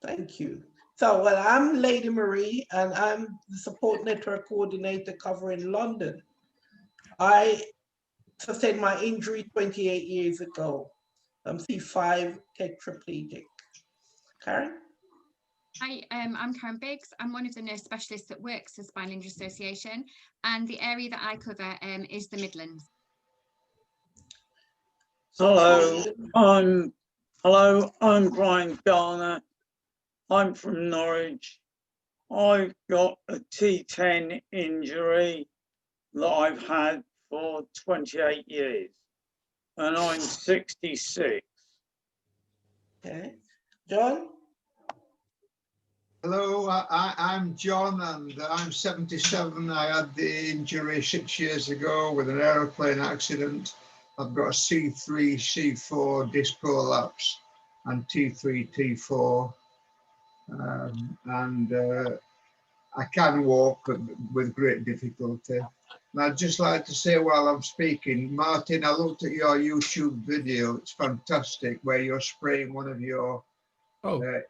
Thank you. So, well, I'm Lady Marie, and I'm the support network coordinator covering London. I sustained my injury 28 years ago. I'm C5 tetraplegic. Karen? Hi, I'm Karen Biggs. I'm one of the nurse specialists that works for Spinal Injury Association, and the area that I cover is the Midlands. Hello, I'm Brian Garner. I'm from Norwich. I've got a T10 injury that I've had for 28 years, and I'm 66. Okay. John? Hello, I'm John, and I'm 77. I had the injury 6 years ago with an aeroplane accident. I've got a C3, C4 disc prolapse and T3, T4. I can walk with great difficulty. And I'd just like to say while I'm speaking, Martin, I looked at your YouTube video. It's fantastic, where you're spraying one of your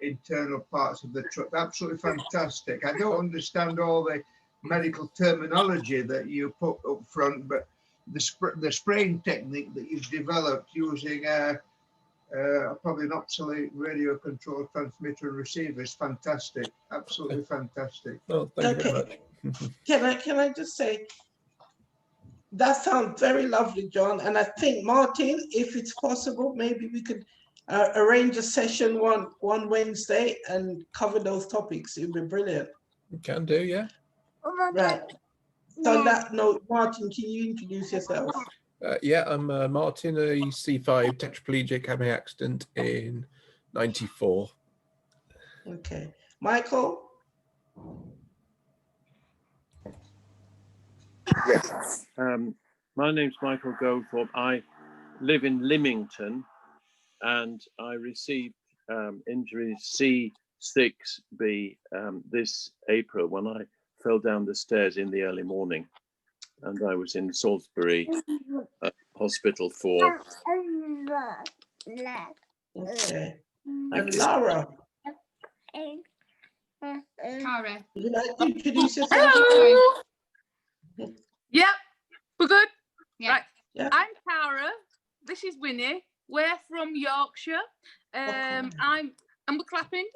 internal parts of the truck. Absolutely fantastic. I don't understand all the medical terminology that you put up front, but the spraying technique that you've developed using probably an obsolete radio control transmitter and receiver is fantastic. Absolutely fantastic. Well, thank you very much. Can I just say, that sounds very lovely, John. And I think, Martin, if it's possible, maybe we could arrange a session one Wednesday and cover those topics. It would be brilliant. You can do, yeah. Right. So on that note, Martin, can you introduce yourself? Yeah, I'm Martin, a C5 tetraplegic, had my accident in '94. Okay. Michael? Yes. My name's Michael Goldthorpe. I live in Lymington, and I received injury C6B this April when I fell down the stairs in the early morning, and I was in Salisbury hospital for. Okay. And Laura? Cara. Would you like to introduce yourself? Hello. Yep, we're good. Yeah. Right. Yeah. I'm Cara. This is Winnie. We're from Yorkshire. I'm we're clapping.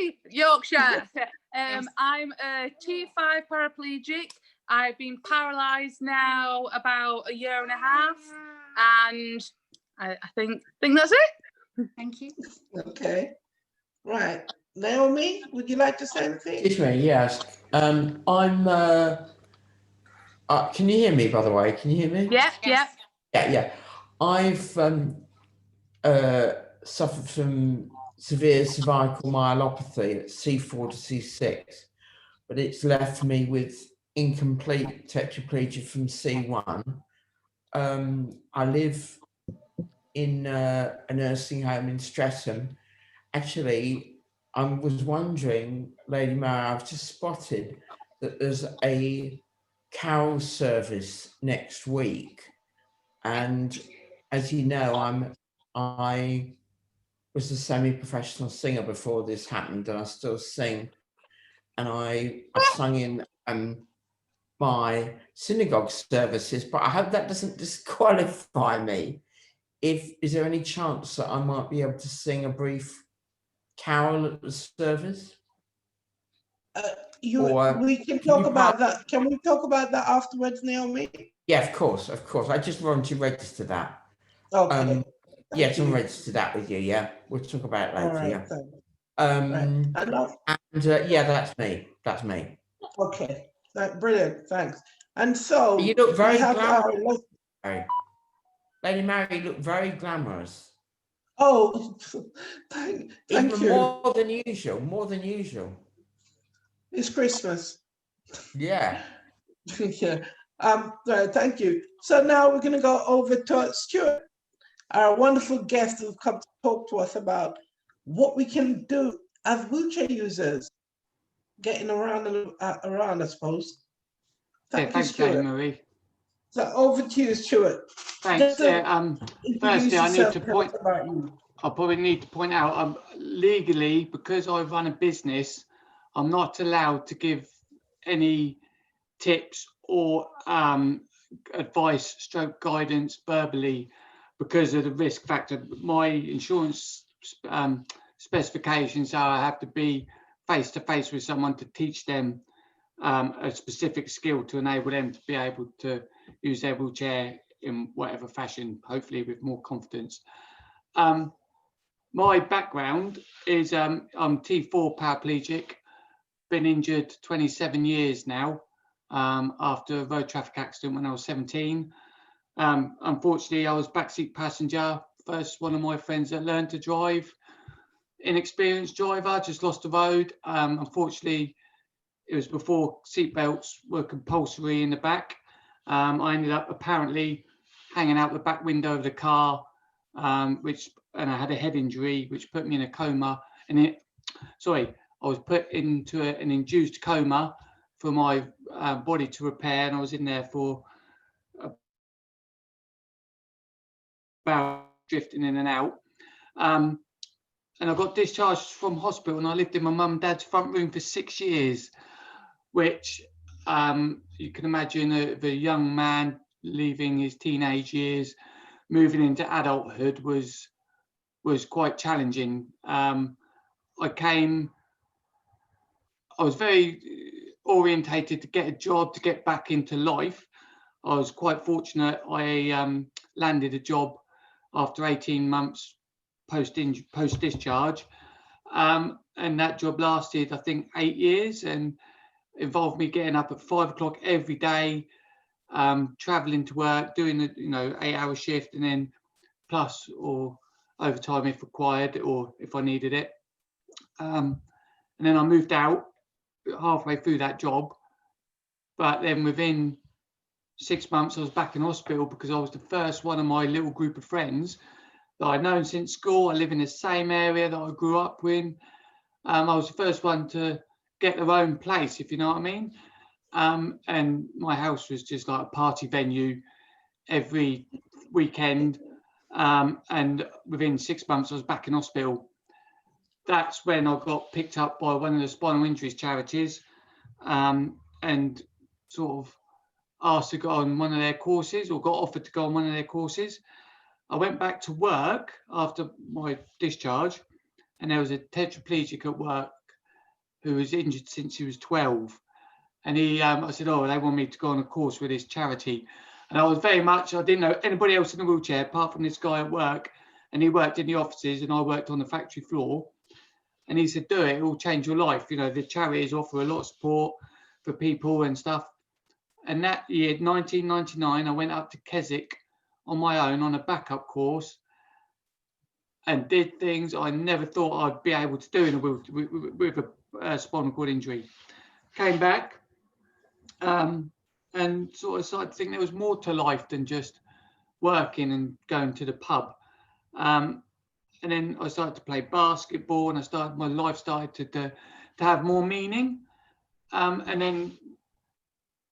Yay! Yorkshire. Yes. I'm a T5 paraplegic. I've been paralysed now about a year and a half, and I think that's it. Thank you. Okay. Right. Naomi, would you like to say anything? Excuse me, yes. I'm can you hear me, by the way? Can you hear me? Yeah, Yes. Yeah. I've suffered from severe cervical myelopathy at C4 to C6, but it's left me with incomplete tetraplegia from C1. I live in a nursing home in Streatham. Actually, I was wondering, Lady Mary, I've just spotted that there's a carol service next week, and as you know, I was a semi-professional singer before this happened, and I still sing, and I sung in my synagogue services, but I hope that doesn't disqualify me. Is there any chance that I might be able to sing a brief carol at the service? We can talk about that. Can we talk about that afterwards, Naomi? Yeah, of course. I just wanted to register that. Okay. Yeah, to register that with you. Yeah, we'll talk about it later. All right, yeah. Right. Yeah, that's me. That's me. Okay. Brilliant. Thanks. And so You look very we have glamorous. Lady Mary, you look very glamorous. Oh, thank Even you. more than usual. More than usual. It's Christmas. Yeah. Yeah. Right, thank you. So now we're going to go over to Stuart, our wonderful guest who's come to talk to us about what we can do as wheelchair users, getting around, I suppose. Thanks, Lady Marie. So over to you, Stuart. Thanks. Firstly, I need to point. I probably need to point out, legally, because I run a business, I'm not allowed to give any tips or advice stroke guidance verbally because of the risk factor. My insurance specifications are I have to be face to face with someone to teach them a specific skill to enable them to be able to use their wheelchair in whatever fashion, hopefully with more confidence. My background is I'm T4 paraplegic, been injured 27 years now after a road traffic accident when I was 17. Unfortunately, I was backseat passenger, first one of my friends that learned to drive, inexperienced driver, just lost the road. Unfortunately, it was before seatbelts were compulsory in the back. I ended up apparently hanging out the back window of the car, and I had a head injury, which put me in a coma. And I was put into an induced coma for my body to repair, and I was in there for about drifting in and out. And I got discharged from hospital, and I lived in my mum and dad's front room for 6 years, which you can imagine the young man leaving his teenage years, moving into adulthood was quite challenging. I was very orientated to get a job, to get back into life. I was quite fortunate. I landed a job after 18 months post discharge, and that job lasted, I think, 8 years, and involved me getting up at 5 o'clock every day, traveling to work, doing a 8-hour shift, and then plus or overtime if required or if I needed it. And then I moved out halfway through that job, but then within 6 months I was back in hospital because I was the first one of my little group of friends that I'd known since school. I live in the same area that I grew up in. I was the first one to get their own place, if you know what I mean. And my house was just like a party venue every weekend. And within 6 months, I was back in hospital. That's when I got picked up by one of the spinal injuries charities, and sort of asked to go on one of their courses, or got offered to go on one of their courses. I went back to work after my discharge, and there was a tetraplegic at work who was injured since he was 12. And I said, oh, they want me to go on a course with this charity. And I was very much, I didn't know anybody else in the wheelchair apart from this guy at work. And he worked in the offices and I worked on the factory floor. And he said, do it, it will change your life. You know, the charities offer a lot of support for people and stuff. And that year, 1999, I went up to Keswick on my own on a backup course and did things I never thought I'd be able to do in a with a spinal cord injury. Came back and sort of started to think there was more to life than just working and going to the pub. And then I started to play basketball, and my life started to have more meaning. And then,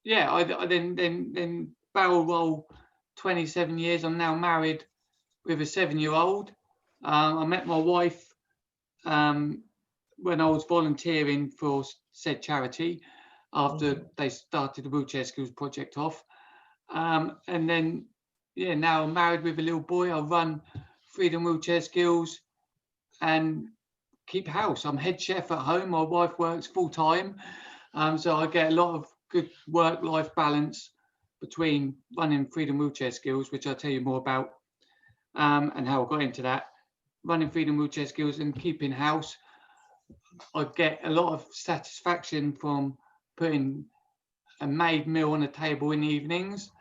yeah, I then barrel roll 27 years. I'm now married with a 7-year-old. I met my wife when I was volunteering for said charity after they started the Wheelchair Skills Project off. And then, yeah, now I'm married with a little boy. I run Freedom Wheelchair Skills and keep house. I'm head chef at home. My wife works full time. So I get a lot of good work-life balance between running Freedom Wheelchair Skills, which I'll tell you more about, and how I got into that. Running Freedom Wheelchair Skills and keeping house. I get a lot of satisfaction from putting a made meal on the table in the evenings.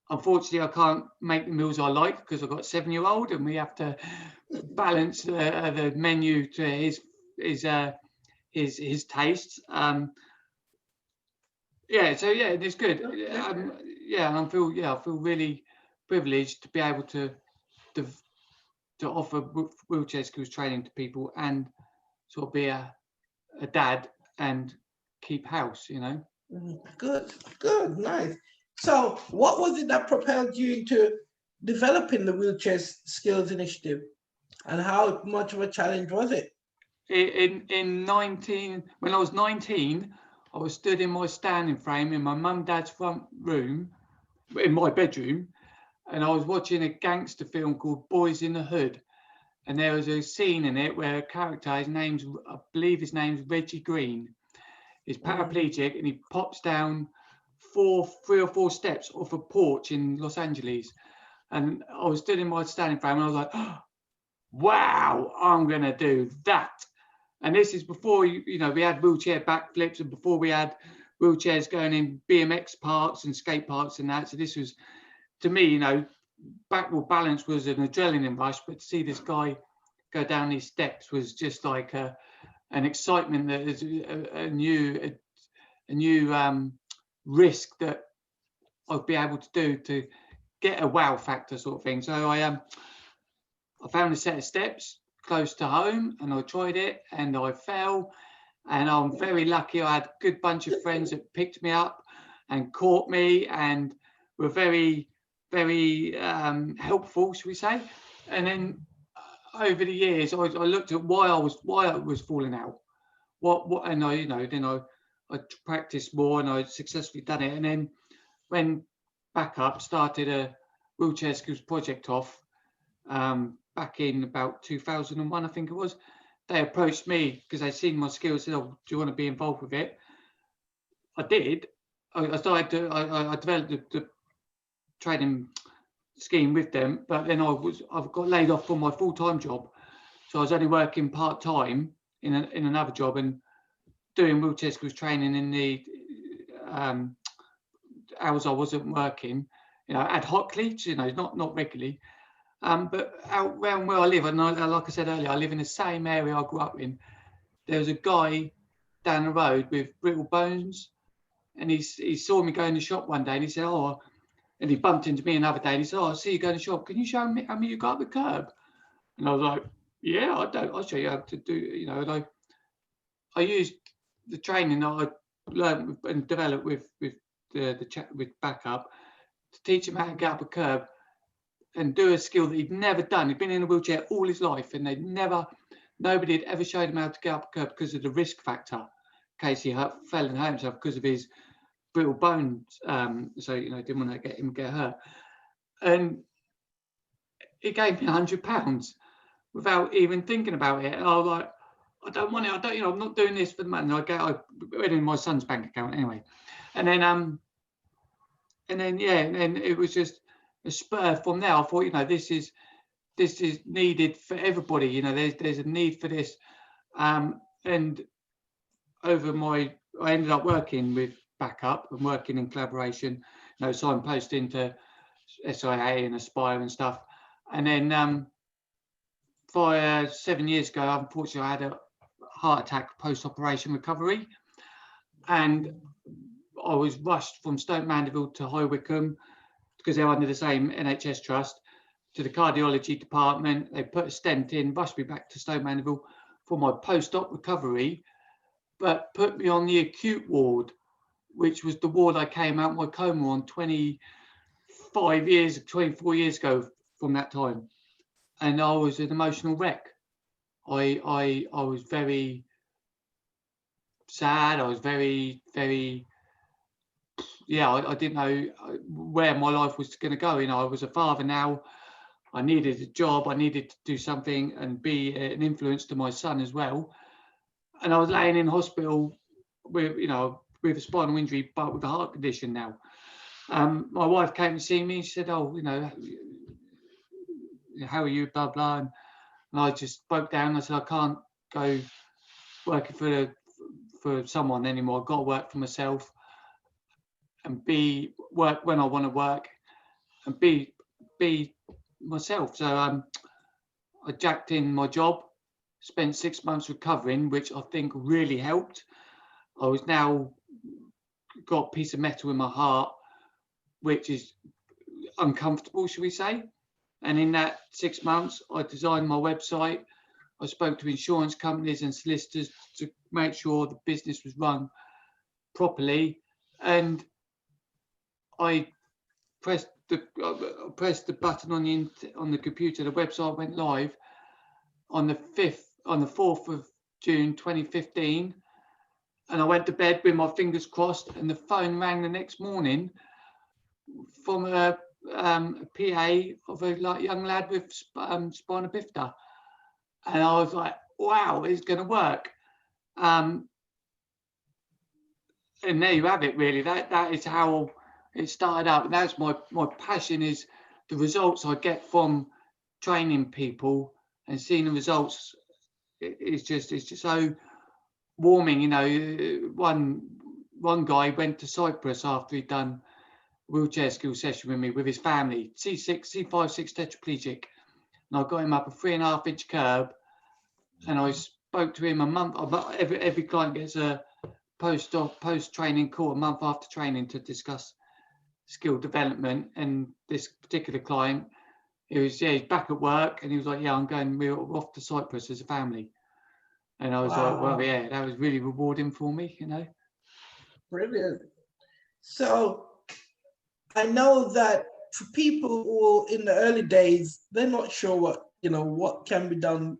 Unfortunately, I can't make the meals I like because I've got a 7-year-old and we have to balance the menu to his tastes. Yeah, so yeah, it's good. I feel really privileged to be able to offer wheelchair skills training to people and sort of be a dad and keep house, you know. Good, nice. So what was it that propelled you into developing the Wheelchair Skills Initiative? And how much of a challenge was it? When I was 19, I was stood in my standing frame in my mum and dad's front room, in my bedroom, and I was watching a gangster film called Boys in the Hood. And there was a scene in it where a character, I believe his name's Reggie Green, is paraplegic, and he pops down 3 or 4 steps off a porch in Los Angeles. And I was stood in my standing frame and I was like, oh, wow, I'm going to do that. And this is before, we had wheelchair backflips, and before we had wheelchairs going in BMX parks and skate parks and that. So this was, to me, backward balance was an adrenaline rush, but to see this guy go down these steps was just like an excitement, that is a new risk that I'd be able to do to get a wow factor sort of thing. So I found a set of steps close to home and I tried it and I fell, and I'm very lucky. I had a good bunch of friends that picked me up and caught me and were very, very helpful, should we say. And then over the years, I looked at why I was falling out. And I practiced more and I successfully done it. And then when Backup started a wheelchair skills project off back in about 2001, I think it was, they approached me because they seen my skills, said, oh, do you want to be involved with it? I did. I developed the training scheme with them, but then I've got laid off from my full-time job, so I was only working part-time in another job and doing wheelchair skills training in the hours I wasn't working, ad hocly, not regularly. But out around where I live, and like I said earlier, I live in the same area I grew up in. There was a guy down the road with brittle bones, and he saw me go in the shop one day, and he said, oh, and he bumped into me another day, and he said, oh, I see you go in the shop. Can you show me how many you got up the curb? And I was like, yeah, I'll show you how to do, and I used the training that I learned and developed with Backup to teach him how to get up a curb and do a skill that he'd never done. He'd been in a wheelchair all his life, and nobody had ever showed him how to get up a curb because of the risk factor in case he fell and hurt himself because of his brittle bones. So didn't want to get hurt. And he gave me £100 without even thinking about it. And I was like, I don't want it. I'm not doing this for the money. I went in my son's bank account anyway. And then it was just a spur from there. I thought, this is needed for everybody. There's a need for this. And I ended up working with Backup and working in collaboration, signposting to SIA and Aspire and stuff. And then 7 years ago, unfortunately, I had a heart attack post-operation recovery, and I was rushed from Stoke Mandeville to High Wycombe because they're under the same NHS trust, to the cardiology department. They put a stent in, rushed me back to Stoke Mandeville for my post-op recovery, but put me on the acute ward, which was the ward I came out my coma on 24 years ago from that time. And I was an emotional wreck. I was very sad. I was very, very, I didn't know where my life was going to go. I was a father now. I needed a job. I needed to do something and be an influence to my son as well. And I was laying in hospital with a spinal injury, but with a heart condition now. My wife came to see me. She said, oh, how are you, blah, blah. And I just broke down. I said, I can't go working for someone anymore. I've got to work for myself and work when I want to work and be myself. So I jacked in my job, spent 6 months recovering, which I think really helped. I was now got a piece of metal in my heart, which is uncomfortable, should we say. And in that 6 months, I designed my website. I spoke to insurance companies and solicitors to make sure the business was run properly. And I pressed the button on the computer. The website went live, on the 4th of June 2015, and I went to bed with my fingers crossed, and the phone rang the next morning from a PA of a young lad with spina bifida, and I was like, wow, it's going to work. And there you have it, really. That is how it started out. And that's my passion, is the results I get from training people and seeing the results. It's just so warming. You know, one guy went to Cyprus after he'd done a wheelchair skill session with me with his family, C5, 6 tetraplegic, and I got him up a 3.5-inch curb, and I spoke to him a month. Every client gets a post-training call a month after training to discuss skill development, and this particular client, he's back at work, and he was like, yeah, we're off to Cyprus as a family. And I was like, well, yeah, that was really rewarding for me, you know. Brilliant. So I know that for people who in the early days, they're not sure what can be done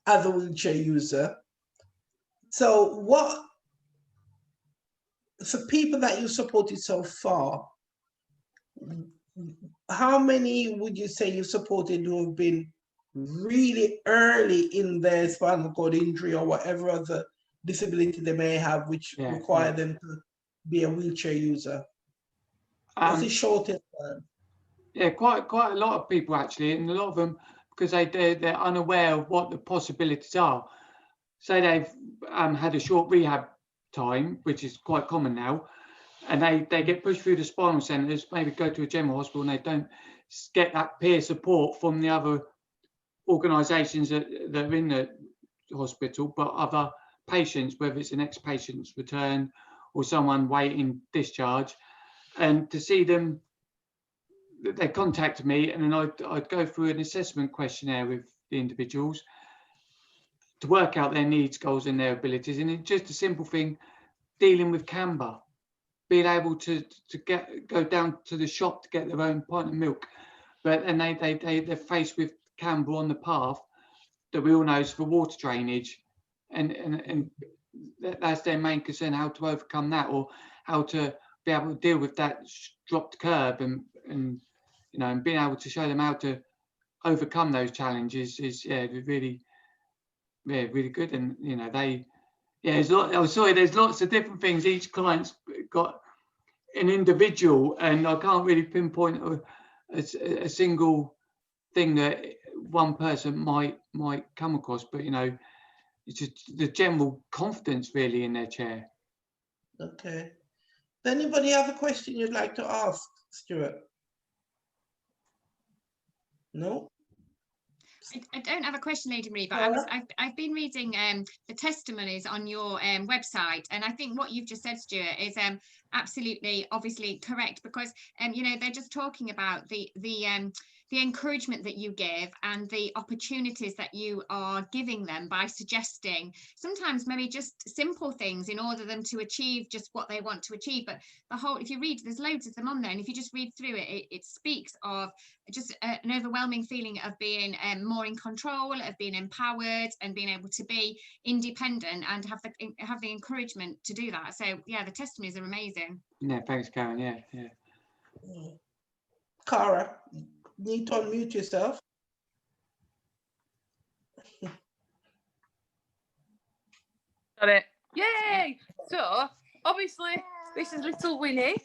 as a wheelchair user. So for people that you supported so far, how many would you say you supported who have been really early in their spinal cord injury or whatever other disability they may have, which require them to be a wheelchair user? What's the shortest time? Yeah, quite a lot of people actually, and a lot of them, because they're unaware of what the possibilities are. Say they've had a short rehab time, which is quite common now, and they get pushed through the spinal centres, maybe go to a general hospital, and they don't get that peer support from the other organisations that are in the hospital, but other patients, whether it's an ex-patient's return or someone waiting discharge, and to see them, they contacted me, and then I'd go through an assessment questionnaire with the individuals to work out their needs, goals, and their abilities. And it's just a simple thing, dealing with camber, being able to go down to the shop to get their own pint of milk, and they're faced with camber on the path that we all know is for water drainage, and that's their main concern, how to overcome that, or how to be able to deal with that dropped curb, and and being able to show them how to overcome those challenges is really good. And there's lots of different things. Each client's got an individual, and I can't really pinpoint a single thing that one person might come across, but it's just the general confidence really in their chair. Okay. Does anybody have a question you'd like to ask, Stuart? No? I don't have a question, Lady Marie, but I've been reading the testimonies on your website, and I think what you've just said, Stuart, is absolutely, obviously correct, because they're just talking about the encouragement that you give and the opportunities that you are giving them by suggesting sometimes maybe just simple things in order for them to achieve just what they want to achieve. But if you read, there's loads of them on there, and if you just read through it, it speaks of just an overwhelming feeling of being more in control, of being empowered, and being able to be independent and have the encouragement to do that. So yeah, the testimonies are amazing. Yeah, thanks, Karen. Yeah. Cara, need to unmute yourself. Got it. Yay! So obviously this is little Winnie,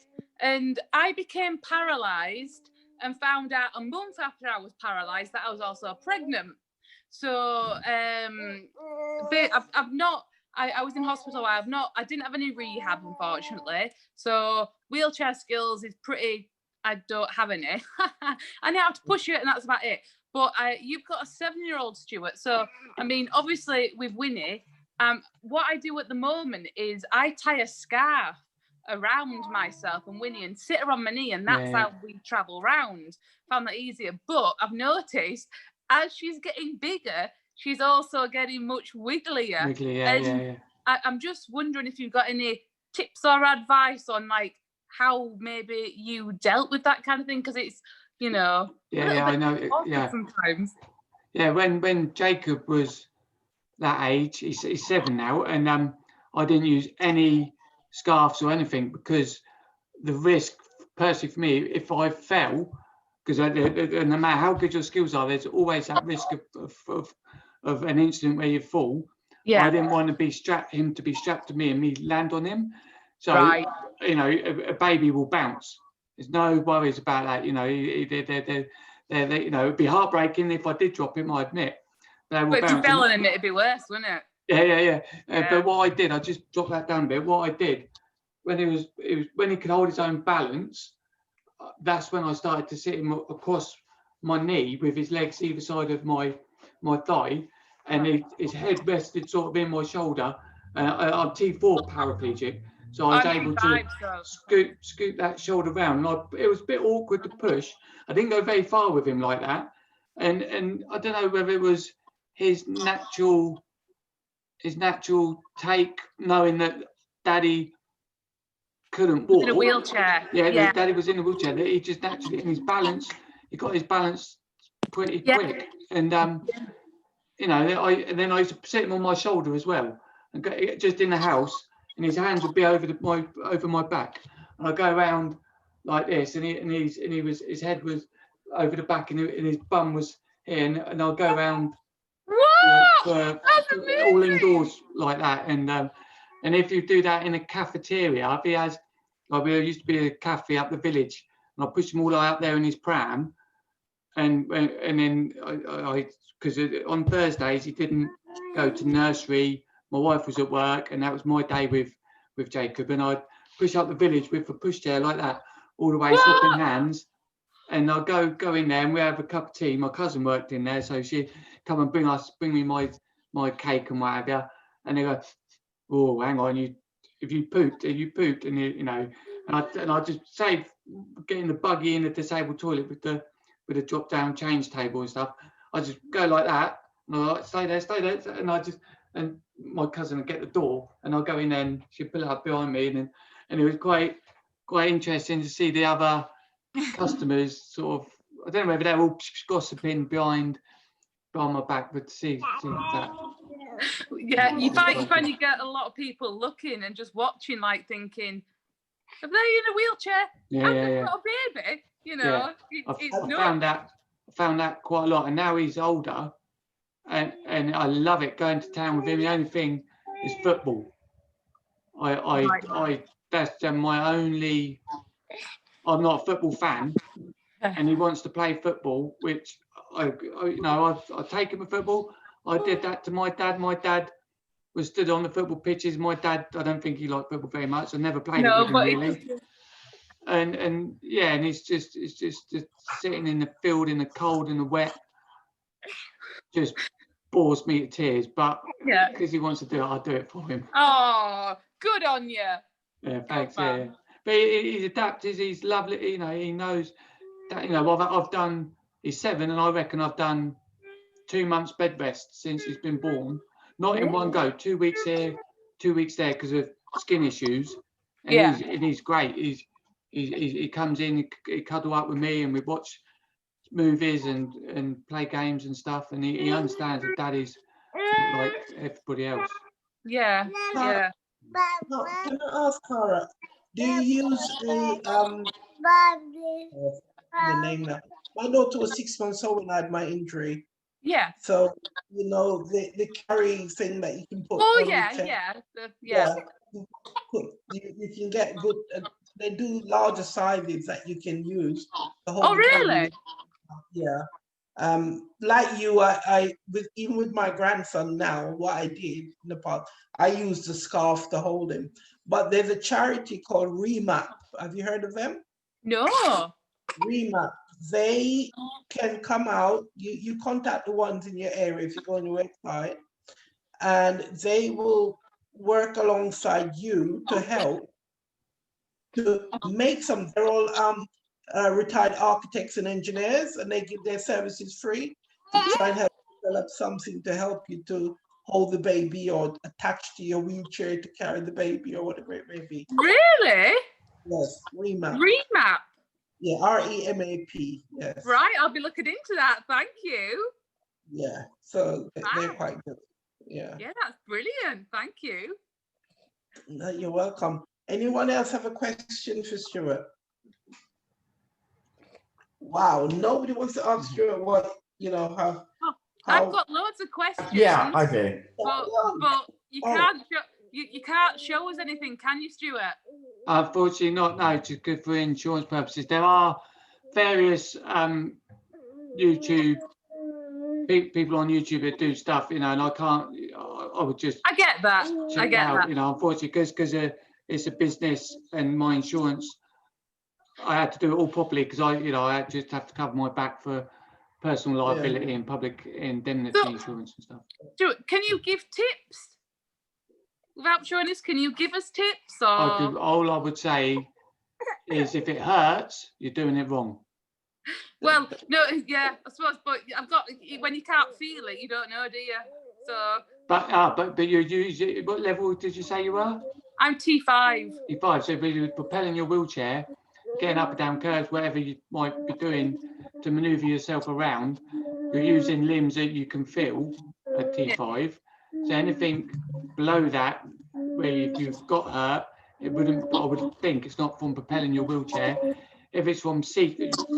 and I became paralysed and found out a month after I was paralysed that I was also pregnant. So I was in hospital. I didn't have any rehab, unfortunately. So wheelchair skills is pretty, I don't have any. I know how to push it, and that's about it. But you've got a 7-year-old, Stuart. So, I mean, obviously with Winnie, what I do at the moment is I tie a scarf around myself and Winnie and sit her on my knee, and that's how we travel around. Found that easier. But I've noticed as she's getting bigger, she's also getting much wigglier. I'm just wondering if you've got any tips or advice on how maybe you dealt with that kind of thing, because it's I know. sometimes. yeah, when Jacob was that age, he's 7 now, and I didn't use any scarves or anything because the risk, personally for me, if I fell, because no matter how good your skills are, there's always that risk of an incident where you fall. Yeah. I didn't want to be strapped to me and me land on him. So Right. you know, a baby will bounce. There's no worries about that. You know, they you know, it'd be heartbreaking if I did drop him, I admit. But if you fell on him, it'd be worse, wouldn't it? Yeah. But what I did, I just dropped that down a bit. What I did, when he could hold his own balance, that's when I started to sit him across my knee with his legs either side of my thigh, and his head rested sort of in my shoulder. I'm T4 paraplegic, so I was able to scoot that shoulder round. And it was a bit awkward to push. I didn't go very far with him like that, and I don't know whether it was his natural take, knowing that Daddy couldn't walk. In a wheelchair. Yeah. Daddy was in a wheelchair. That he just naturally, in his balance, he got his balance pretty quick. And you know, then I used to sit him on my shoulder as well, and just in the house, and his hands would be over my back, and I go around like this, and his head was over the back, and his bum was here, and I'll go around for all indoors like that, and if you do that in a cafeteria, there used to be a cafe up the village, and I pushed him all the way up there in his pram, and then I because on Thursdays he didn't go to nursery. My wife was at work, and that was my day with Jacob, and I'd push up the village with a pushchair like that, all the way, swapping hands. And I'll go in there and we have a cup of tea. My cousin worked in there, so she'd come and bring me my cake and what have you. And they go, oh, hang on, you pooped, and you know, and I just say, getting the buggy in the disabled toilet with the drop down change table and stuff. I just go like that, and I like stay there, and my cousin would get the door, and I'll go in there, and she'd pull it up behind me, and it was quite interesting to see the other customers sort of, I don't know whether they're all gossiping behind my back, but see that. Yeah, you find you get a lot of people looking and just watching, like thinking, are they in a wheelchair? Yeah. Got a baby, you know. Yeah. I found that quite a lot, and now he's older, and I love it going to town with him. The only thing is football. That's my only. I'm not a football fan, and he wants to play football, which I take him to football. I did that to my dad. My dad was stood on the football pitches. My dad, I don't think he liked football very much. I never played it with him really. And it's just sitting in the field in the cold and the wet just bores me to tears. But because he wants to do it, I'll do it for him. Oh, good on you. Yeah, thanks. Yeah. But he's adapted. He's lovely. You know, he knows that. You know, I've done. He's 7, and I reckon I've done 2 months bed rest since he's been born. Not in one go. 2 weeks here, 2 weeks there because of skin issues. And he's great. He comes in, he cuddle up with me, and we watch movies and play games and stuff. And he understands that Daddy's like everybody else. Yeah. Now, can I ask Cara, do you use the name now? My daughter was 6 months old when I had my injury. Yeah. So you know the carry thing that you can put. Oh yeah. You can get good. They do larger sizes that you can use. Oh really? Yeah. Like you, even with my grandson now, what I did in the past, I used the scarf to hold him. But there's a charity called Remap. Have you heard of them? No. Remap. They can come out. You contact the ones in your area if you go on your website, and they will work alongside you to help to make some. They're all retired architects and engineers, and they give their services free to try and help develop something to help you to hold the baby or attach to your wheelchair to carry the baby or whatever it may be. Really? Yes, Remap. Remap. Yeah, REMAP. Yes. Right, I'll be looking into that. Thank you. Yeah, so they're Wow. quite good. Yeah, Yeah, that's brilliant. Thank you. no, you're welcome. Anyone else have a question for Stuart? Wow, nobody wants to ask Stuart what, how. Oh, I've got loads of questions. Yeah, I do. But you can't you can't show us anything, can you, Stuart? Unfortunately not, no, just good for insurance purposes. There are various YouTube people on YouTube that do stuff, and I can't, I would just I get that. I get out, that. unfortunately, because it's a business and my insurance, I had to do it all properly because I just have to cover my back for personal liability and public indemnity insurance and stuff. Stuart, can you give tips? Without showing us, can you give us tips? Or All I would say is if it hurts, you're doing it wrong. well, no, yeah, I suppose, but I've got, when you can't feel it, you don't know, do you? So But you're usually, what level did you say you were? I'm T5. T5. So if you're propelling your wheelchair, getting up and down curves, whatever you might be doing to maneuver yourself around, you're using limbs that you can feel at T5. So anything below that, where you've got hurt, I would think it's not from propelling your wheelchair. If it's from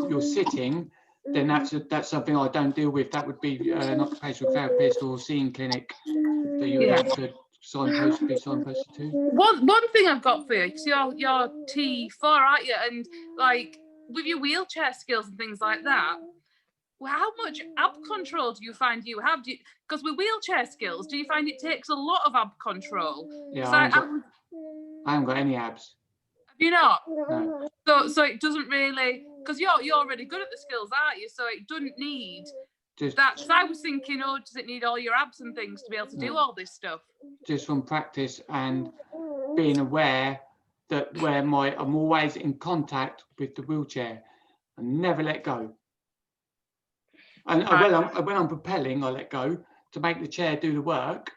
you're sitting, then that's something I don't deal with. That would be an occupational therapist or seeing clinic that you would have to be signposted to. One thing I've got for you, because you're T4, aren't you? And like with your wheelchair skills and things like that, well, how much ab control do you find you have? Because with wheelchair skills, do you find it takes a lot of ab control? Yeah, I haven't got any abs. Have you not? No. So it doesn't really, because you're already good at the skills, aren't you? So it doesn't need that. Because I was thinking, oh, does it need all your abs and things to be able to do all this stuff? Just from practice and being aware that I'm always in contact with the wheelchair and never let go. And when I'm propelling, I let go to make the chair do the work.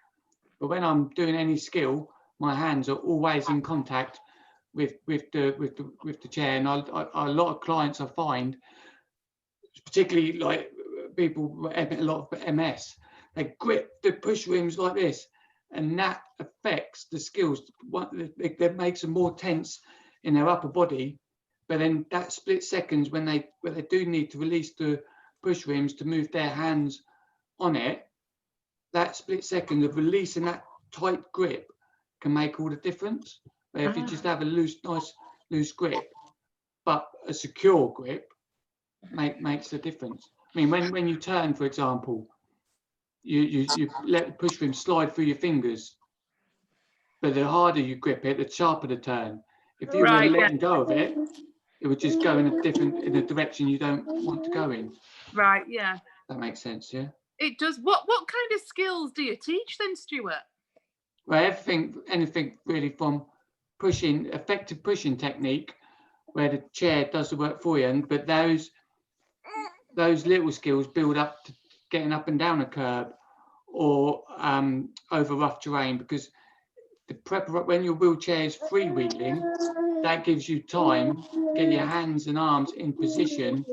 But when I'm doing any skill, my hands are always in contact with the chair. And a lot of clients I find, particularly like people with a lot of MS, they grip the push rims like this, and that affects the skills. That makes them more tense in their upper body. But then that split seconds when they do need to release the push rims to move their hands on it, that split second of releasing that tight grip can make all the difference. But if you just have a nice loose grip, but a secure grip makes the difference. I mean, when you turn, for example, you let the push rim slide through your fingers, but the harder you grip it, the sharper the turn. If you were letting go of it, it would just go in a direction you don't want to go in. Right, yeah. That makes sense, yeah? It does. What kind of skills do you teach then, Stuart? Well, anything really from effective pushing technique, where the chair does the work for you, but those little skills build up to getting up and down a curb or over rough terrain, because when your wheelchair is freewheeling, that gives you time to get your hands and arms in position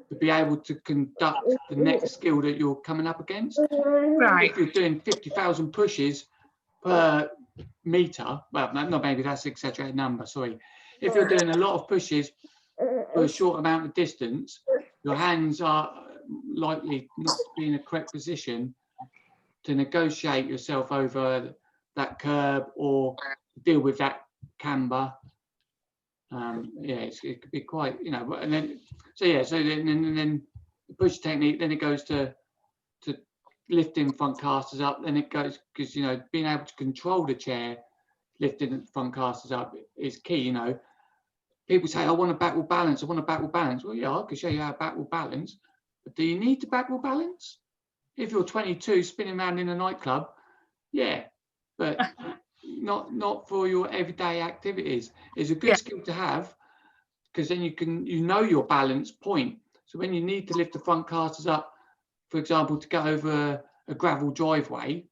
to be able to conduct the next skill that you're coming up against. Right. If you're doing 50,000 pushes per meter, well, not maybe that's an exaggerated number, sorry. If you're doing a lot of pushes for a short amount of distance, your hands are likely not to be in a correct position to negotiate yourself over that curb or deal with that camber. It could be quite, and then then the push technique, then it goes to lifting front casters up, then it goes, because being able to control the chair, lifting the front casters up is key. People say, I want a backward balance, well, yeah, I can show you how to backward balance, but do you need to backward balance? If you're 22 spinning around in a nightclub, yeah, but not for your everyday activities. It's a good skill to have, because then you know your balance point. So when you need to lift the front casters up, for example, to go over a gravel driveway,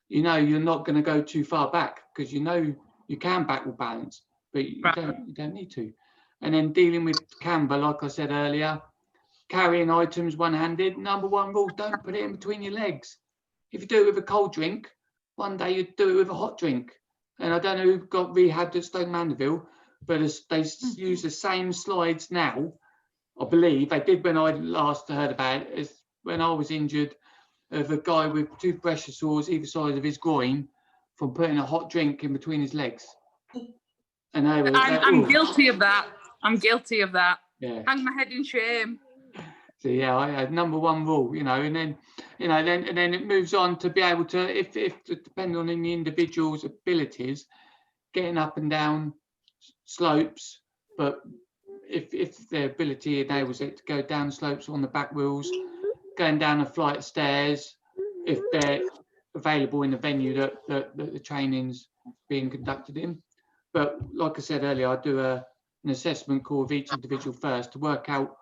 you're not going to go too far back, because you can backward balance, but you don't need to. And then dealing with camber, like I said earlier, carrying items one-handed, number one rule, don't put it in between your legs. If you do it with a cold drink, one day you do it with a hot drink. And I don't know who got rehabbed at Stoke Mandeville, but they use the same slides now. I believe they did when I last heard about it, is when I was injured, of a guy with 2 pressure sores either side of his groin from putting a hot drink in between his legs. And I'm guilty of that. I'm guilty of that. Yeah. Hang my head in shame. So yeah, I had number one rule, and then, then it moves on to be able to, if depending on the individual's abilities, getting up and down slopes, but if their ability enables it to go down slopes on the back wheels, going down a flight of stairs, if they're available in the venue that the training's being conducted in. But like I said earlier, I do an assessment call of each individual first to work out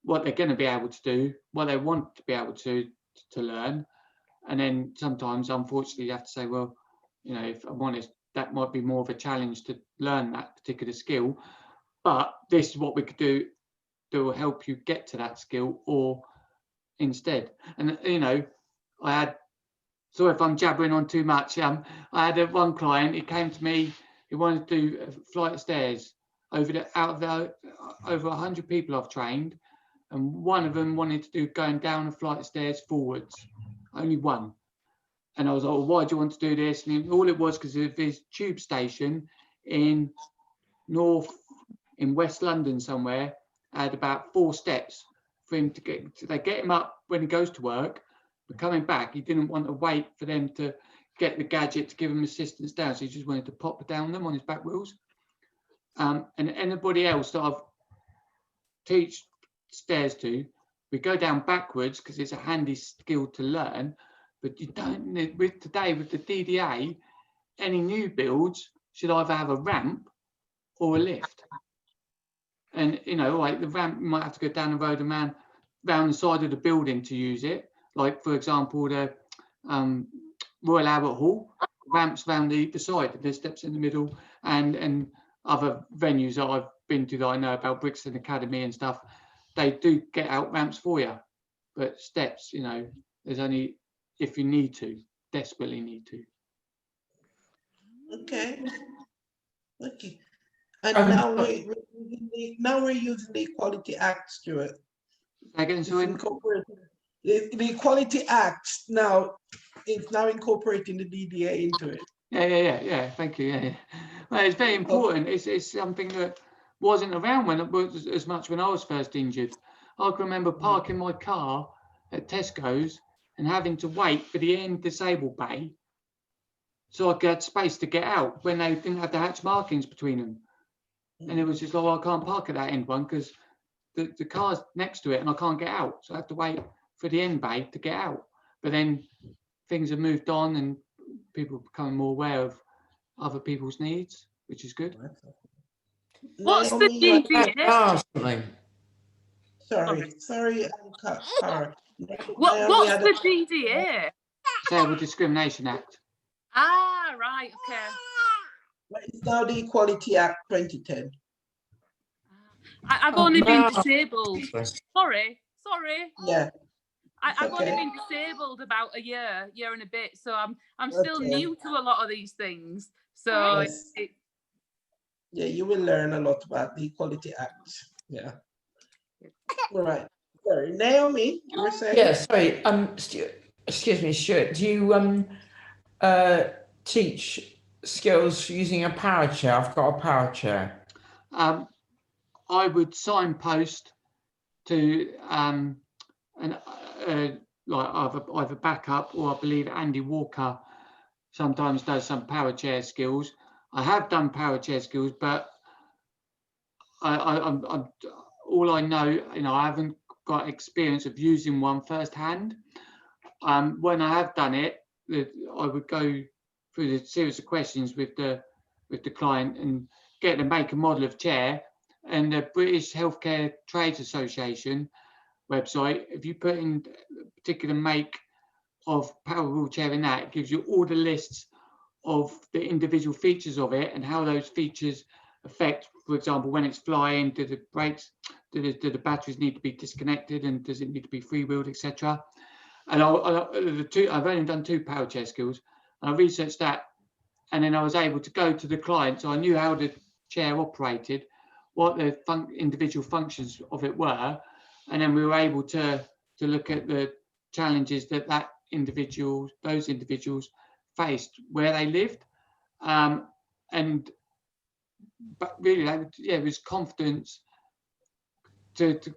what they're going to be able to do, what they want to be able to learn. And then sometimes, unfortunately, you have to say, well, if I'm honest, that might be more of a challenge to learn that particular skill. But this is what we could do that will help you get to that skill, or instead. And, I had, sorry if I'm jabbering on too much. I had one client, he came to me, he wanted to do a flight of stairs over 100 people I've trained. And one of them wanted to do going down a flight of stairs forwards, only one. And I was like, well, why do you want to do this? And all it was because of his tube station in West London somewhere, had about 4 steps for him to get. They get him up when he goes to work, but coming back, he didn't want to wait for them to get the gadget to give him assistance down. So he just wanted to pop down them on his back wheels. And anybody else that I've teach stairs to, we go down backwards because it's a handy skill to learn. But you don't need, with the DDA, any new builds should either have a ramp or a lift. And like the ramp, you might have to go down the road and round the side of the building to use it. Like for example, the Royal Albert Hall, ramps round the side, and there's steps in the middle, and other venues that I've been to that I know about, Brixton Academy and stuff, they do get out ramps for you. But steps, there's only if you need to, desperately need to. Okay. And now we're using the Equality Act, Stuart. Again, so the Equality Act now, it's now incorporating the DDA into it. Yeah. Thank you. Yeah. Well, it's very important. It's something that wasn't around when it was as much when I was first injured. I can remember parking my car at Tesco's and having to wait for the end disabled bay so I get space to get out when they didn't have the hatch markings between them. And it was just like, well, I can't park at that end one because the car's next to it and I can't get out. So I have to wait for the end bay to get out. But then things have moved on and people are becoming more aware of other people's needs, which is good. What's the DDA? Sorry, Cara. What's the DDA? Disabled Discrimination Act. Ah, right, okay. It's now the Equality Act 2010. I've only been disabled. Sorry. Yeah. I've only been disabled about a year and a bit, so I'm still new to a lot of these things. So yes. Yeah, you will learn a lot about the Equality Act. Yeah. All right. Sorry, Naomi, you were saying? Yeah, sorry. Excuse me, Stuart. Do you teach skills using a power chair? I've got a power chair. I would signpost to like either backup, or I believe Andy Walker sometimes does some power chair skills. I have done power chair skills, but I'm all I know, I haven't got experience of using one firsthand. When I have done it, I would go through the series of questions with the client and get the make and model of chair. And the British Healthcare Trades Association website, if you put in a particular make of power wheelchair in that, it gives you all the lists of the individual features of it and how those features affect, for example, when it's flying, do the brakes, do the batteries need to be disconnected, and does it need to be freewheeled, etc. And I've only done 2 power chair skills. I researched that, and then I was able to go to the client, so I knew how the chair operated, what the individual functions of it were, and then we were able to look at the challenges that those individuals faced where they lived, but really, it was confidence.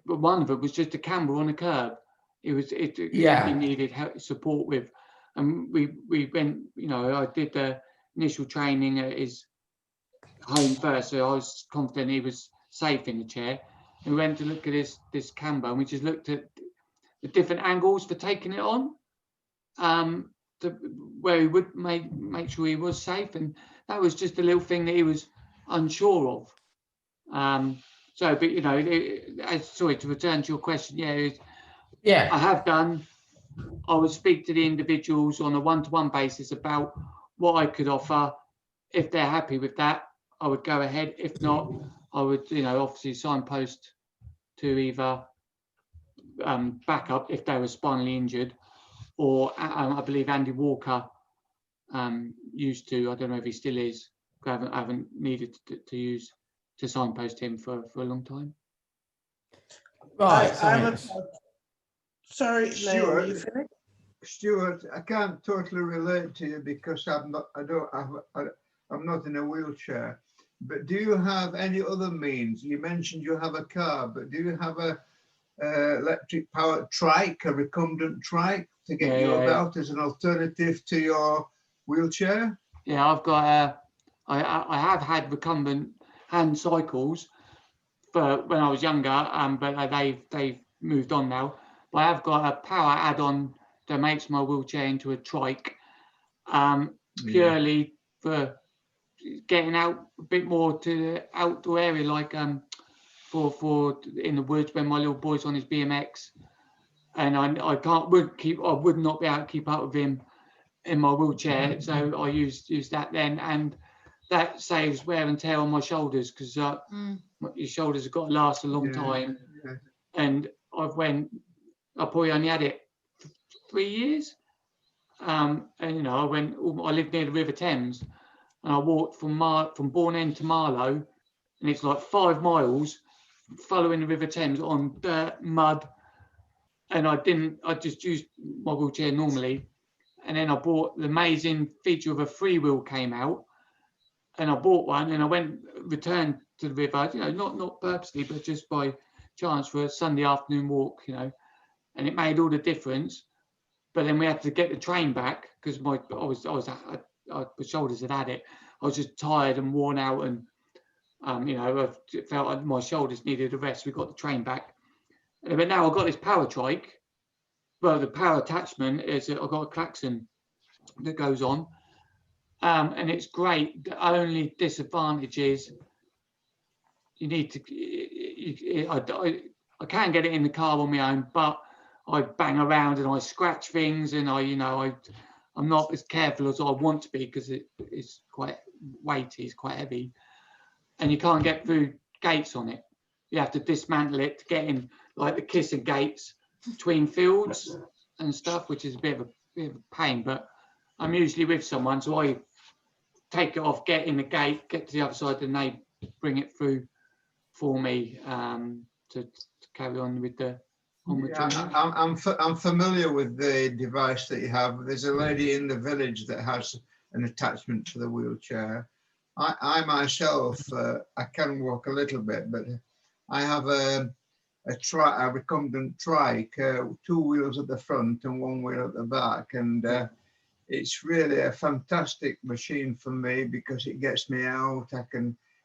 One of it was just a camber on a curb. He needed support with, and we went. I did the initial training at his home first, so I was confident he was safe in the chair. And we went to look at this camber, and we just looked at the different angles for taking it on, where he would make sure he was safe, and that was just a little thing that he was unsure of. But sorry, to return to your question, I have done. I would speak to the individuals on a one-to-one basis about what I could offer. If they're happy with that, I would go ahead. If not, I would, obviously signpost to either backup if they were spinally injured, or I believe Andy Walker used to. I don't know if he still is. I haven't needed to signpost him for a long time. Right. Sorry, Stuart, you finished? Stuart, I can't totally relate to you because I'm not in a wheelchair. But do you have any other means? You mentioned you have a car, but do you have a electric powered trike, a recumbent trike, to get you about as an alternative to your wheelchair? Yeah, I've got I have had recumbent hand cycles for when I was younger, but they've moved on now. But I have got a power add-on that makes my wheelchair into a trike, purely for getting out a bit more to the outdoor area, like for in the woods when my little boy's on his BMX, and I would not be able to keep up with him in my wheelchair, so I used that then, and that saves wear and tear on my shoulders, because your shoulders have got to last a long time. And I probably only had it for 3 years, and I lived near the River Thames, and I walked from Bourne End to Marlow, and it's like 5 miles following the River Thames on dirt, mud, and I just used my wheelchair normally. And then I bought the amazing feature of a freewheel came out, and I bought one, and I returned to the river, not purposely, but just by chance, for a Sunday afternoon walk, and it made all the difference. But then we had to get the train back because my shoulders had it. I was just tired and worn out, and I felt like my shoulders needed a rest. We got the train back, but now I've got this power trike. Well, the power attachment is I've got a klaxon that goes on, and it's great. The only disadvantage is you need to. I can get it in the car on my own, but I bang around and I scratch things, and I'm not as careful as I want to be because it's quite weighty, it's quite heavy, and you can't get through gates on it. You have to dismantle it to get in, like the kissing gates between fields and stuff, which is a bit of a pain. But I'm usually with someone, so I take it off, get in the gate, get to the other side, and they bring it through for me to carry on with the. I'm familiar with the device that you have. There's a lady in the village that has an attachment for the wheelchair. I myself, I can walk a little bit, but I have a recumbent trike, 2 wheels at the front and 1 wheel at the back, and it's really a fantastic machine for me because it gets me out.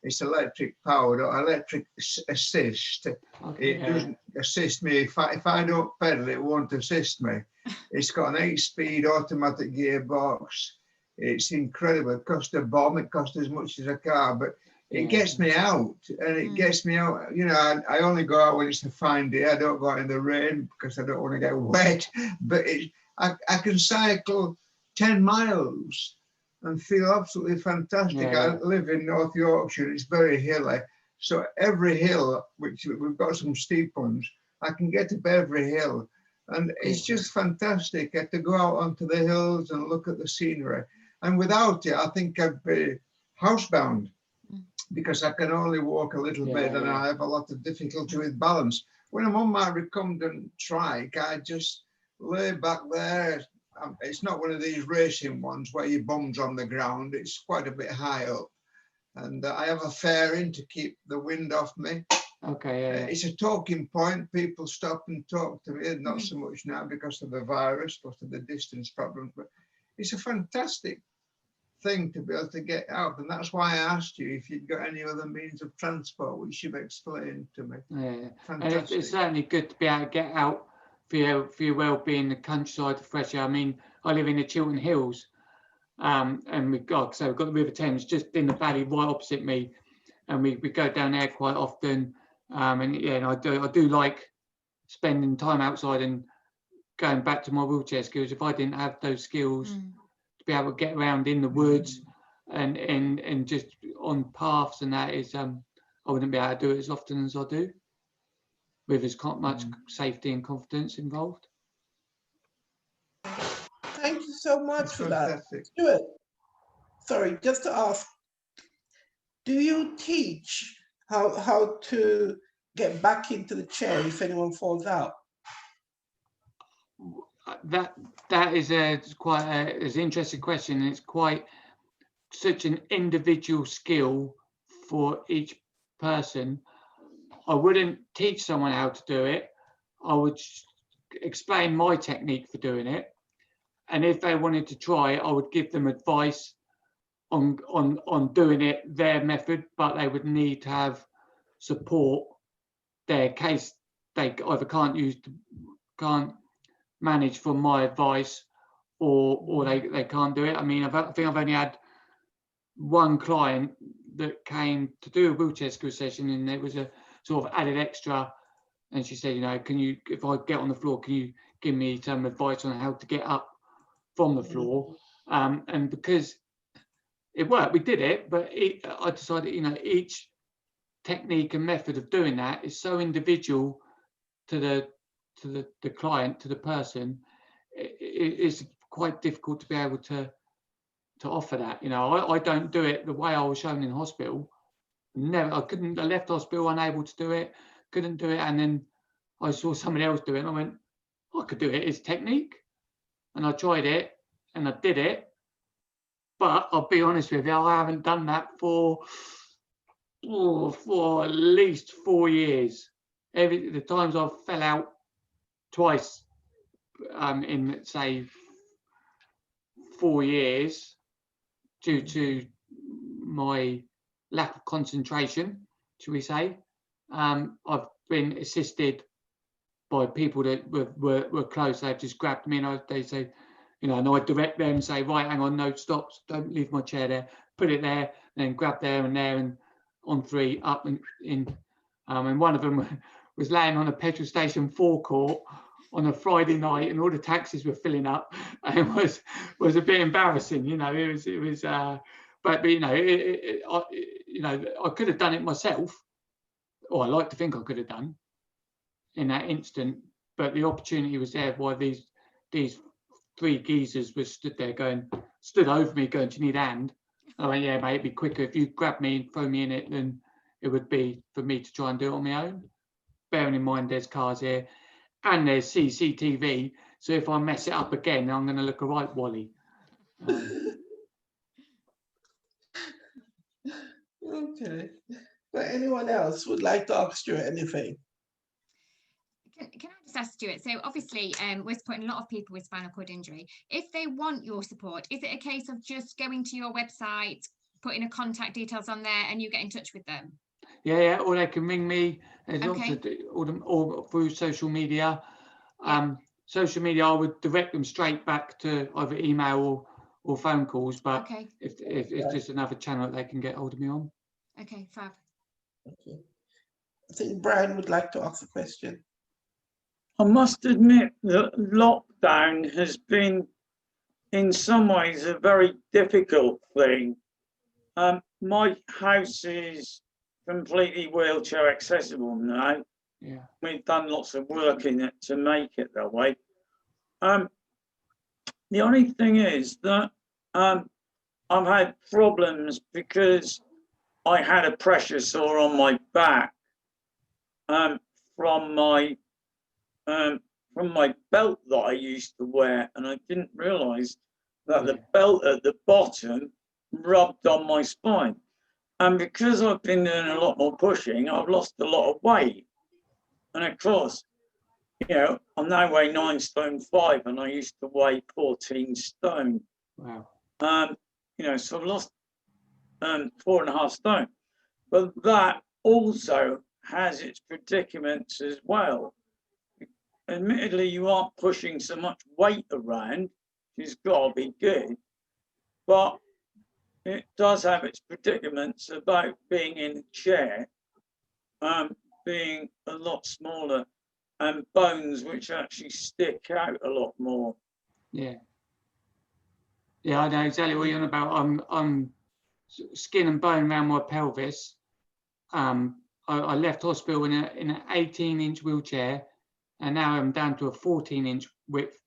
It's electric powered, or electric assist. It doesn't assist me. If I don't pedal, it won't assist me. It's got an 8-speed automatic gearbox. It's incredible. It costs a bomb. It costs as much as a car, but it gets me out, and it gets me out. I only go out when it's a fine day. I don't go out in the rain because I don't want to get wet. But I can cycle 10 miles and feel absolutely fantastic. Yeah. I live in North Yorkshire, it's very hilly. So every hill, which we've got some steep ones, I can get up every hill. And it's just fantastic to go out onto the hills and look at the scenery. And without it, I think I'd be housebound because I can only walk a little bit and I have a lot of difficulty with balance. When I'm on my recumbent trike, I just lay back there. It's not one of these racing ones where your bum's on the ground. It's quite a bit high up. And I have a fairing to keep the wind off me. Okay, yeah. It's a talking point. People stop and talk to me, not so much now because of the virus, because of the distance problems, but it's a fantastic thing to be able to get out. And that's why I asked you if you'd got any other means of transport, which you've explained to me. Yeah, Fantastic. and it's certainly good to be able to get out for your well-being, the countryside, the fresh air. I mean, I live in the Chiltern Hills, and we've got the River Thames just in the valley right opposite me, and we go down there quite often. And yeah, and I do like spending time outside and going back to my wheelchair skills. If I didn't have those skills to be able to get around in the woods and just on paths, and that is I wouldn't be able to do it as often as I do, with as much safety and confidence involved. Thank you so much That's for fantastic. that. Stuart, sorry, just to ask, do you teach how to get back into the chair if anyone falls out? That is quite an interesting question. It's quite such an individual skill for each person. I wouldn't teach someone how to do it. I would explain my technique for doing it, and if they wanted to try it, I would give them advice on doing it their method, but they would need to have support their case. They either can't manage from my advice, or they can't do it. I mean, I think I've only had one client that came to do a wheelchair skill session, and it was a sort of added extra. And she said, you know, can you, if I get on the floor, can you give me some advice on how to get up from the floor? And because it worked, we did it, but I decided, you know, each technique and method of doing that is so individual to the client, to the person. It's quite difficult to be able to offer that. You know, I don't do it the way I was shown in hospital. I left hospital unable to do it, couldn't do it, and then I saw somebody else do it and I went, I could do it. It's technique. And I tried it and I did it. But I'll be honest with you, I haven't done that for at least 4 years. The times I've fell out twice in, say, 4 years due to my lack of concentration, shall we say. I've been assisted by people that were close. They've just grabbed me and they say, you know, and I direct them, say, right, hang on, no, stop, don't leave my chair there, put it there, and then grab there, and on 3, up and in. And one of them was laying on a petrol station forecourt on a Friday night, and all the taxis were filling up, and it was a bit embarrassing, you know. It was, but you know, you know, I could have done it myself, or I like to think I could have done in that instant, but the opportunity was there while these 3 geezers were stood over me going, do you need a hand? I went, yeah, mate, it'd be quicker if you grab me and throw me in it than it would be for me to try and do it on my own. Bearing in mind there's cars here and there's CCTV, so if I mess it up again, I'm going to look a right wally. Okay. But anyone else would like to ask Stuart anything? Can I just ask Stuart, so obviously we're supporting a lot of people with spinal cord injury. If they want your support, is it a case of just going to your website, putting a contact details on there and you get in touch with them? Yeah, or they can ring me. There's Okay. or through social media. Social media, I would direct them straight back to either email or phone calls, but Okay. if it's just another channel that they can get hold of me on. Okay, fab. Okay. I think Brian would like to ask a question. I must admit that lockdown has been in some ways a very difficult thing. My house is completely wheelchair accessible now. Yeah. We've done lots of work in it to make it that way. The only thing is that I've had problems because I had a pressure sore on my back from my belt that I used to wear, and I didn't realise that the belt at the bottom rubbed on my spine. And because I've been doing a lot more pushing, I've lost a lot of weight. And of course, you know, I now weigh 9 stone 5, and I used to weigh 14 stone. Wow. You know, so I've lost 4.5 stone. But that also has its predicaments as well. Admittedly, you aren't pushing so much weight around, which has got to be good, but it does have its predicaments about being in a chair, being a lot smaller, and bones which actually stick out a lot more. Yeah. Yeah, I know exactly what you're on about. I'm skin and bone around my pelvis. I left hospital in an 18-inch wheelchair, and now I'm down to a 14-inch width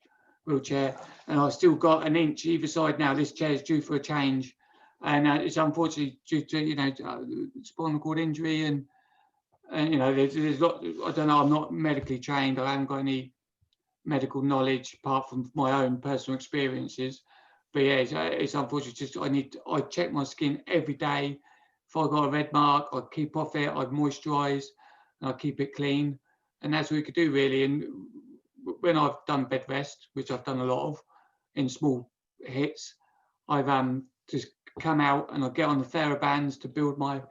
wheelchair, and I've still got an inch either side now. This chair is due for a change, and it's unfortunately due to, you know, spinal cord injury, and you know, there's a lot. I don't know. I'm not medically trained. I haven't got any medical knowledge apart from my own personal experiences. But yeah, it's unfortunate. Just I check my skin every day. If I got a red mark, I keep off it. I moisturise and I keep it clean, and that's what we could do really. And when I've done bed rest, which I've done a lot of in small hits, I've just come out and I get on the TheraBands to build my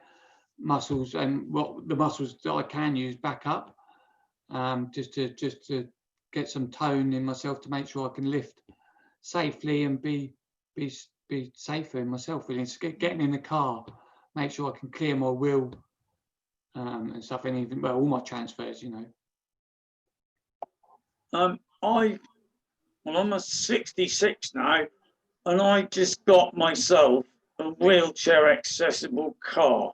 muscles and what the muscles that I can use back up, just to get some tone in myself to make sure I can lift safely and be safer in myself. Really, getting in the car, make sure I can clear my wheel and stuff, and even all my transfers, you know. I'm a 66 now, and I just got myself a wheelchair accessible car,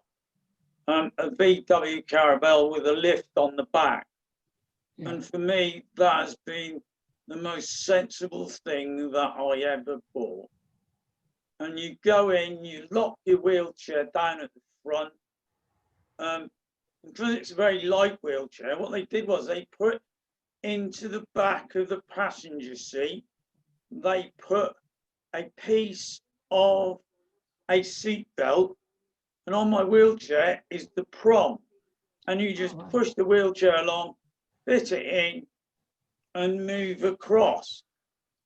a VW Caravelle with a lift on the back. Yeah. And for me, that has been the most sensible thing that I ever bought. And you go in, you lock your wheelchair down at the front. Because it's a very light wheelchair, what they did was they put into the back of the passenger seat, they put a piece of a seat belt, and on my wheelchair is the prong, and you just push the wheelchair along, fit it in, and move across,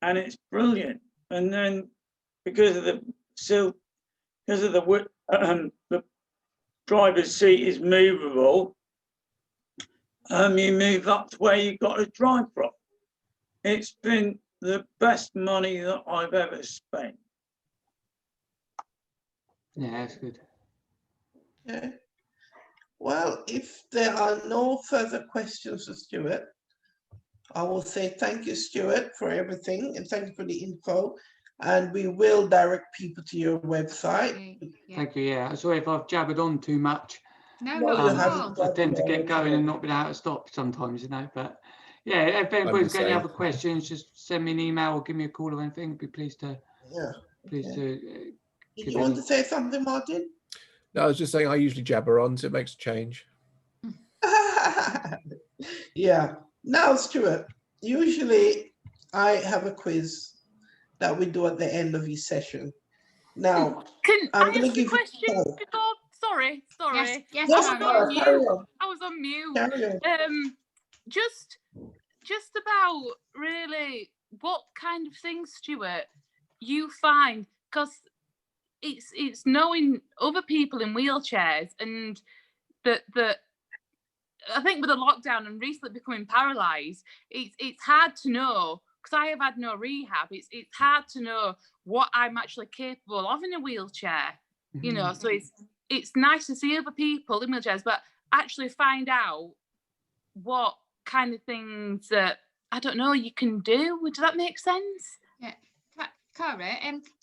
and it's brilliant. And then because of the driver's seat is movable, you move up to where you've got to drive from. It's been the best money that I've ever spent. Yeah, that's good. Okay. Well, if there are no further questions for Stuart, I will say thank you, Stuart, for everything, and thank you for the info. And we will direct people to your website. Yeah. Thank you. Yeah, sorry if I've jabbered on too much. No, I tend to get going and not be able to stop sometimes, you know. But yeah, if anybody's got any other questions, just send me an email or give me a call or anything. I'd be pleased to. Yeah. Pleased to. Did you want to say something, Martin? No, I was just saying I usually jabber on, so it makes a change. Yeah. Now, Stuart, usually I have a quiz that we do at the end of each session. Now, I'm going to give a question before. Sorry. Yes, I was on mute. Just about really what kind of things, Stuart, you find, because it's knowing other people in wheelchairs, and that I think with the lockdown and recently becoming paralysed, it's hard to know, because I have had no rehab. It's hard to know what I'm actually capable of in a wheelchair, you know. So it's nice to see other people in wheelchairs, but actually find out what kind of things that, I don't know, you can do. Does that make sense? Yeah. Cara,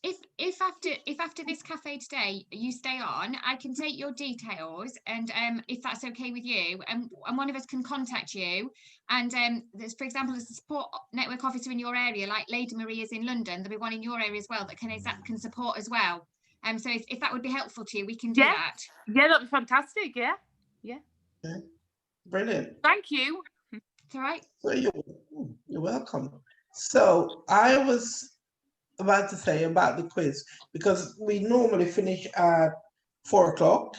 if after this cafe today you stay on, I can take your details, and if that's okay with you, and one of us can contact you. And there's, for example, there's a support network officer in your area, like Lady Marie is in London. There'll be one in your area as well that can support as well. So if that would be helpful to you, we can do that. Yeah, that'd be fantastic. Yeah. Okay. Brilliant. Thank you. It's all right. So you're welcome. So I was about to say about the quiz, because we normally finish at 4 o'clock,